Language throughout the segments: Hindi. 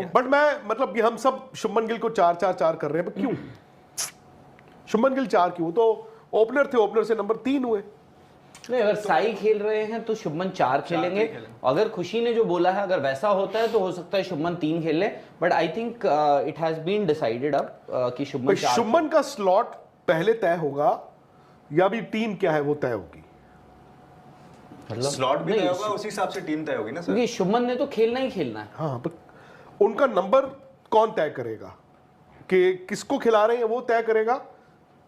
बट मैं मतलब कि हम सब शुभमन गिल को 4-4-4 कर रहे हैं, क्यों शुभमन गिल 4 क्यों? तो ओपनर थे, ओपनर से नंबर 3 हुए। नहीं, अगर साई खेल रहे हैं तो शुभमन 4 खेलेंगे। अगर खुशी ने जो बोला है अगर वैसा होता है तो हो सकता है शुभमन 3 खेले, but I think it has been decided अब कि शुभमन का स्लॉट पहले तय होगा या भी टीम क्या है वो तय होगी? मतलब स्लॉट भी तय होगा, उसी हिसाब से टीम तय होगी ना सर। क्योंकि शुभमन ने तो खेलना ही खेलना है। हाँ, पर उनका नंबर कौन तय करेगा कि किसको खिला रहे हैं? वो तय करेगा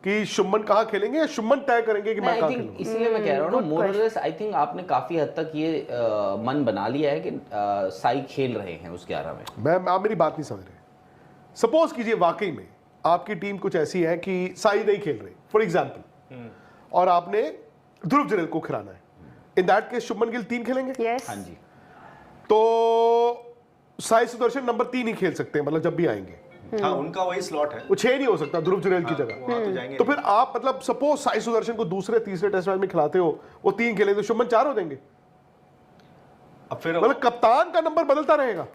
कि शुभमन कहाँ खेलेंगे या शुभमन तय करेंगे कि मैं कहाँ खेलूंगा? इसलिए मैं कह रहा हूँ ना, मोर और लेस आई थिंक आपने काफी हद तक ये मन बना लिया है कि साई खेल रहे हैं उस 11 में। आप मेरी बात नहीं समझ रहे। सपोज कीजिए वाकई में आपकी टीम कुछ ऐसी है कि साई नहीं खेल रहे फॉर एग्जाम्पल, और आपने ध्रुव जुरैल को खिलाना है, in that case Shubman Gill 3 खेलेंगे? हाँ जी। तो साई सुदर्शन नंबर 3 ही खेल सकते हैं, मतलब जब भी आएंगे। हाँ, उनका वही स्लॉट है, वो 6 नहीं हो सकता ध्रुव जुरैल की जगह। तो फिर आप मतलब सपोज साई सुदर्शन को दूसरे तीसरे टेस्ट मैच में खिलाते हो, वो 3 खेले तो शुभमन 4 हो देंगे। अब फिर मतलब कप्तान का नंबर बदलता रहेगा,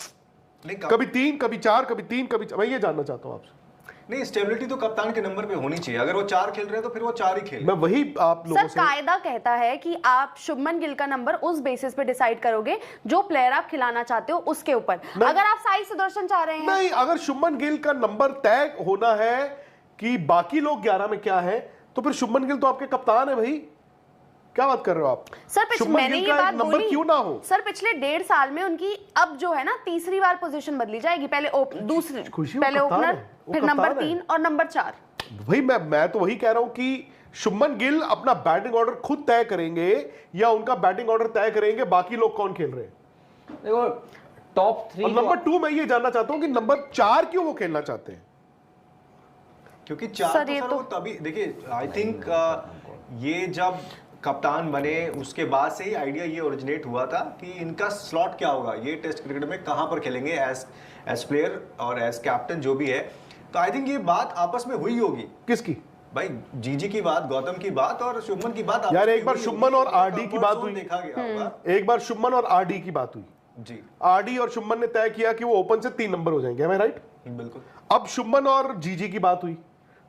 नहीं कभी 3 कभी 4 कभी 3 कभी, मैं ये जानना चाहता हूँ आपसे। नहीं, स्टेबिलिटी तो कप्तान के नंबर पे होनी चाहिए। अगर वो 4 खेल रहे हैं तो फिर वो 4 ही खेले। मैं वही आप लोगों से कायदा कहता है कि आप शुभमन गिल का नंबर उस बेसिस पे डिसाइड करोगे जो प्लेयर आप खिलाना चाहते हो उसके ऊपर। अगर आप साई सुदर्शन चाह रहे हैं, नहीं, अगर शुभमन गिल का नंबर तय होना है कि बाकी लोग 11 में क्या है, तो फिर शुभमन गिल तो आपके कप्तान है भाई। क्या बात कर रहे हो आप? सर मैंने ये बात नंबर क्यों ना हो? सर पिछले 1.5 साल में उनकी अब जो है ना तीसरी बार पोजीशन बदली जाएगी। पहले पहले ओपनर, फिर नंबर 3 और नंबर 4। भाई मैं तो वही कह रहा हूं कि शुभमन गिल अपना बैटिंग ऑर्डर खुद तय करेंगे या उनका बैटिंग ऑर्डर तय करेंगे बाकी लोग कौन खेल रहे हैं? देखो टॉप 3 और नंबर 2 मैं ये जानना चाहता हूं कि नंबर 4 क्यों वो खेलना चाहते हैं? क्योंकि 4 तो तभी देखिए, आई थिंक ये जब कप्तान बने उसके बाद से ही आइडिया ये ओरिजिनेट हुआ था कि इनका स्लॉट क्या होगा, ये टेस्ट क्रिकेट में कहां पर खेलेंगे एज प्लेयर और एज कैप्टन जो भी है। तो आई थिंक ये बात आपस में हुई होगी। किसकी? भाई जीजी की बात, गौतम की बात और शुभमन की बात। यार एक बार शुभमन और आरडी की बात हुई, देखा गया होगा। एक बार शुभमन और आरडी की बात हुई जी। आरडी और शुभमन ने तय किया कि वो ओपन से 3 नंबर हो जाएंगे, मैं राइट? बिल्कुल। अब शुभमन और जीजी की बात हुई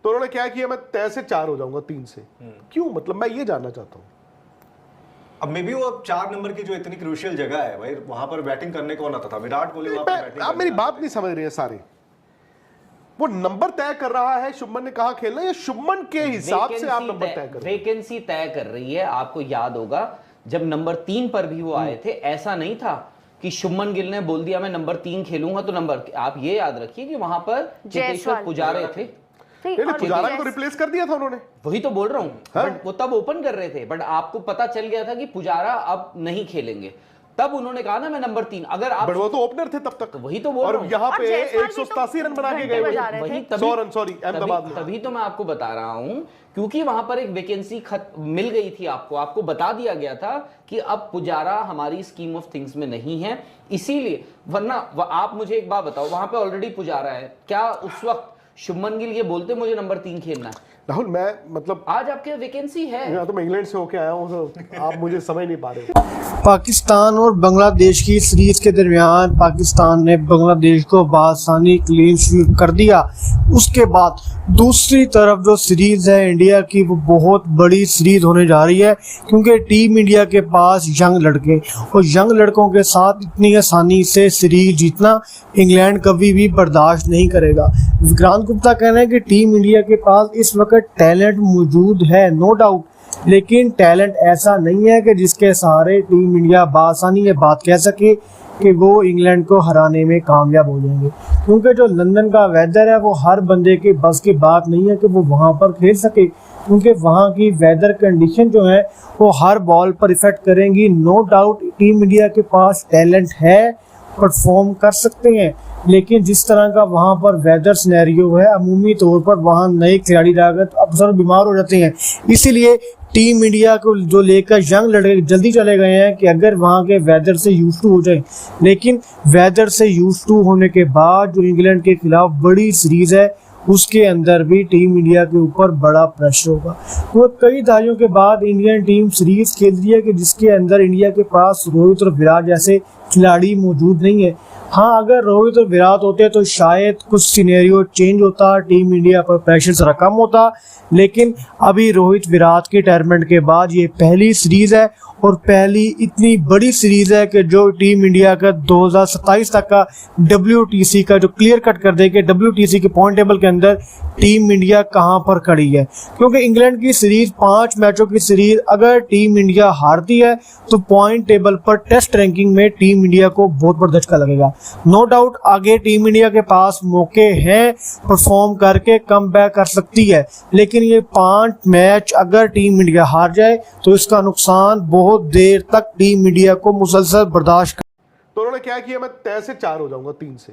तो उन्होंने क्या किया, मैं तय से 4 हो जाऊंगा 3 से। क्यों? मतलब मैं ये जानना चाहता हूं। अब मे बी वो 4 नंबर की जो इतनी क्रूशियल जगह है भाई, वहां पर बैटिंग करने कौन आता था? विराट कोहली वहां पर बैटिंग। आप मेरी बात नहीं समझ रहे हैं सारे। वो नंबर तय कर रहा है शुभमन ने कहा खेलना, या शुभमन के हिसाब से आप नंबर तय कर रहे हैं? वैकेंसी तय कर रही है। आपको याद होगा जब नंबर 3 पर भी वो आए थे, ऐसा नहीं था कि शुभमन गिल ने बोल दिया मैं नंबर 3 खेलूंगा तो नंबर। आप ये याद रखिए कि वहां पर चेतेश्वर पुजारा थे। पुजारा को रिप्लेस कर दिया था उन्होंने। वही तो बोल रहा हूँ, बट वो तब ओपन कर रहे थे, बट आपको पता चल गया था कि पुजारा अब नहीं खेलेंगे, तब उन्होंने कहा ना मैं नंबर 3। अगर आप, बट वो तो ओपनर थे तब तक। तो वही तो बोल रहा हूँ। और यहाँ पे 187 रन बना के गए, वही 100 रन, सॉरी अहमदाबाद में। तभी तो मैं आपको बता रहा हूँ, क्योंकि वहां पर एक वैकेंसी मिल गई थी आपको बता दिया गया था कि अब पुजारा हमारी स्कीम ऑफ थिंग्स में नहीं है, इसीलिए। वरना आप मुझे एक बात बताओ, वहां पे ऑलरेडी पुजारा है, क्या उस वक्त शुभमन गिल ये बोलते मुझे नंबर 3 खेलना है? राहुल मैं मतलब आज आपके वैकेंसी है। तो मैं इंग्लैंड से होके आया हूँ, तो आप मुझे समझ नहीं पा रहे। पाकिस्तान और बांग्लादेश की सीरीज के दरमियान पाकिस्तान ने बांग्लादेश को बआसानी क्लीन स्वीप कर दिया। उसके बाद दूसरी तरफ जो सीरीज है इंडिया की, वो बहुत बड़ी सीरीज होने जा रही है, क्योंकि टीम इंडिया के पास यंग लड़के, और यंग लड़कों के साथ इतनी आसानी से सीरीज जीतना इंग्लैंड कभी भी बर्दाश्त नहीं करेगा। विक्रांत गुप्ता कहना है कि टीम इंडिया के पास इस वक्त टैलेंट मौजूद है, नो डाउट, लेकिन टैलेंट ऐसा नहीं है कि जिसके सहारे टीम इंडिया बआसानी ये बात कह सके कि वो इंग्लैंड को हराने में कामयाब हो जाएंगे, क्योंकि जो लंदन का वेदर है वो हर बंदे के बस की बात नहीं है कि वो वहाँ पर खेल सके, क्योंकि वहाँ की वेदर कंडीशन जो है वो हर बॉल पर इफेक्ट करेंगी। नो डाउट टीम इंडिया के पास टैलेंट है, परफॉर्म कर सकते हैं, लेकिन जिस तरह का वहाँ पर वेदर सिनेरियो है, अमूमी तौर पर वहाँ नए खिलाड़ी जाकर अक्सर बीमार हो जाते हैं। इसीलिए टीम इंडिया को जो लेकर यंग लड़के जल्दी चले गए हैं कि अगर वहाँ के वेदर से यूज टू हो जाए, लेकिन वेदर से यूज टू होने के बाद जो इंग्लैंड के खिलाफ बड़ी सीरीज है उसके अंदर भी टीम इंडिया के ऊपर बड़ा प्रेशर होगा। तो कई दहाइयों के बाद इंडियन टीम सीरीज खेल रही है कि जिसके अंदर इंडिया के पास रोहित और विराट जैसे खिलाड़ी मौजूद नहीं है। हाँ, अगर रोहित और विराट होते तो शायद कुछ सिनेरियो चेंज होता, टीम इंडिया पर प्रेशर जरा कम होता, लेकिन अभी रोहित विराट के रिटायरमेंट के बाद ये पहली सीरीज है और पहली इतनी बड़ी सीरीज है कि जो टीम इंडिया का 2027 तक का WTC का जो क्लियर कट कर दे कि WTC के पॉइंट टेबल के अंदर टीम इंडिया कहां पर खड़ी है। क्योंकि इंग्लैंड की सीरीज 5 मैचों की सीरीज अगर टीम इंडिया हारती है तो पॉइंट टेबल पर टेस्ट रैंकिंग में टीम इंडिया को बहुत बड़ा झटका लगेगा। नो डाउट आगे टीम इंडिया के पास मौके हैं, परफॉर्म करके कम बैक कर सकती है, लेकिन ये 5 मैच अगर टीम इंडिया हार जाए तो इसका नुकसान बहुत देर तक टीम इंडिया को मुसलसल बर्दाश्त। तो उन्होंने क्या किया, मैं तय से 4 हो जाऊंगा 3 से।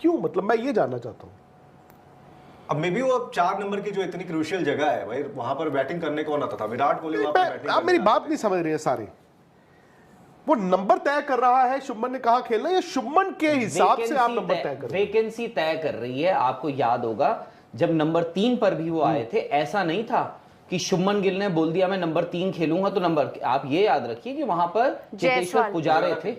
क्यों, मतलब मैं ये जानना चाहता हूं। अब मे बी वो 4 नंबर की जो इतनी क्रूशियल जगह है भाई, वहां पर बैटिंग करने कौन आता था? विराट कोहली वहां पर बैटिंग। आप मेरी बात नहीं समझ रहे हैं सारे। वो नंबर तय कर रहा है, शुभमन ने कहा खेलना, या शुभमन के हिसाब से आप नंबर तय कर रहे हैं? वैकेंसी तय कर रही है। आपको याद होगा जब नंबर 3 पर भी वो आए थे, ऐसा नहीं था कि शुभमन गिल ने बोल दिया मैं नंबर 3 खेलूंगा तो नंबर। आप ये याद रखिए कि वहां पर चेतेश्वर पुजारा थे।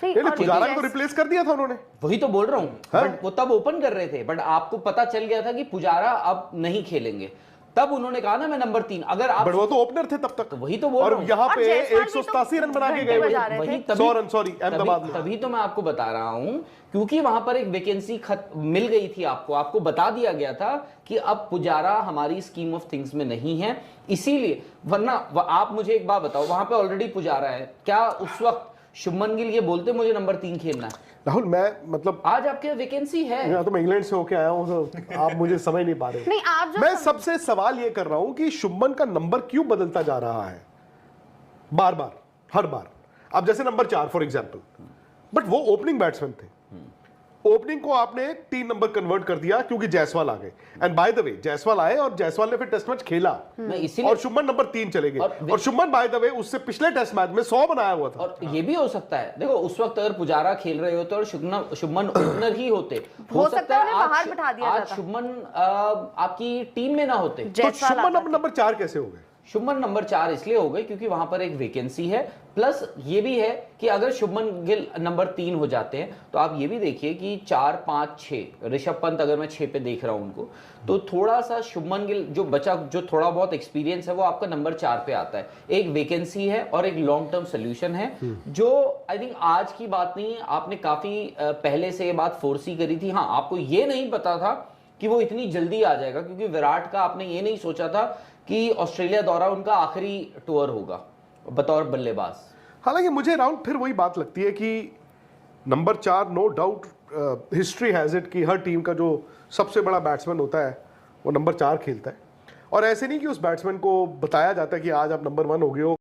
नहीं, पुजारा को रिप्लेस कर दिया था उन्होंने। वही तो बोल रहा हूं, बट वो तब ओपन कर रहे थे, बट आपको पता चल गया था कि पुजारा अब नहीं खेलेंगे, तब उन्होंने कहा ना मैं नंबर 3। अगर आप, बट वो तो ओपनर थे तब तक। तो वही तो बोल और रहा हूं। यहाँ पे जायसवाल भी 187 तो रन बना के घंटे गए बजा रहे थे। वही 100 रन, सॉरी अहमदाबाद में। तभी तो मैं आपको बता रहा हूं, क्योंकि वहां पर एक वैकेंसी मिल गई थी आपको बता दिया गया था कि अब पुजारा हमारी स्कीम ऑफ थिंग्स में नहीं है, इसीलिए। वरना आप मुझे एक बात बताओ, वहां पे ऑलरेडी पुजारा है, क्या उस वक्त शुभमन गिल ये बोलते मुझे नंबर 3 खेलना है? राहुल, मैं मतलब आज आपके वैकेंसी है। यहाँ तो मैं इंग्लैंड से होके आया हूँ, तो आप मुझे समझ नहीं पा रहे। नहीं, आप जो मैं सबसे सवाल ये कर रहा हूं कि शुभमन का नंबर क्यों बदलता जा रहा है बार बार, हर बार। अब जैसे नंबर 4 फॉर एग्जांपल, बट वो ओपनिंग बैट्समैन थे। ओपनिंग को आपने 3 नंबर कन्वर्ट कर दिया क्योंकि जायसवाल आ गए। And by the way Jaiswal आए और जायसवाल ने फिर टेस्ट मैच खेला और शुभमन नंबर 3 चले गए। और शुभमन बाय द वे उससे पिछले टेस्ट मैच में 100 बनाया हुआ था। और ये भी हो सकता है, देखो उस वक्त अगर पुजारा खेल रहे होते और शुभमन ओपनर ही होते, हो सकता है बाहर बिठा दिया आज जाता। शुभमन आपकी टीम में ना होते। तो शुभमन अब नंबर 4 कैसे हो गए? शुभमन नंबर 4 इसलिए हो गए क्योंकि वहां पर एक वैकेंसी है, प्लस ये भी है कि अगर शुभमन गिल नंबर 3 हो जाते हैं तो आप ये भी देखिए कि 4, 5, 6 ऋषभ पंत, अगर मैं 6 पे देख रहा हूं उनको, तो थोड़ा सा शुभमन गिल जो बचा, जो थोड़ा बहुत एक्सपीरियंस है, वो आपका नंबर 4 पे आता है। एक वैकेंसी है और एक लॉन्ग टर्म सोल्यूशन है, जो आई थिंक आज की बात नहीं है, आपने काफी पहले से ये बात फोर्सी करी थी। हाँ, आपको ये नहीं पता था कि वो इतनी जल्दी आ जाएगा, क्योंकि विराट का आपने ये नहीं सोचा था कि ऑस्ट्रेलिया दौरा उनका आखिरी टूर होगा बतौर बल्लेबाज। हालांकि मुझे राहुल फिर वही बात लगती है कि number 4 no doubt history has it कि हर टीम का जो सबसे बड़ा बैट्समैन होता है वो नंबर 4 खेलता है। और ऐसे नहीं कि उस बैट्समैन को बताया जाता है कि आज आप नंबर 1 हो गए हो।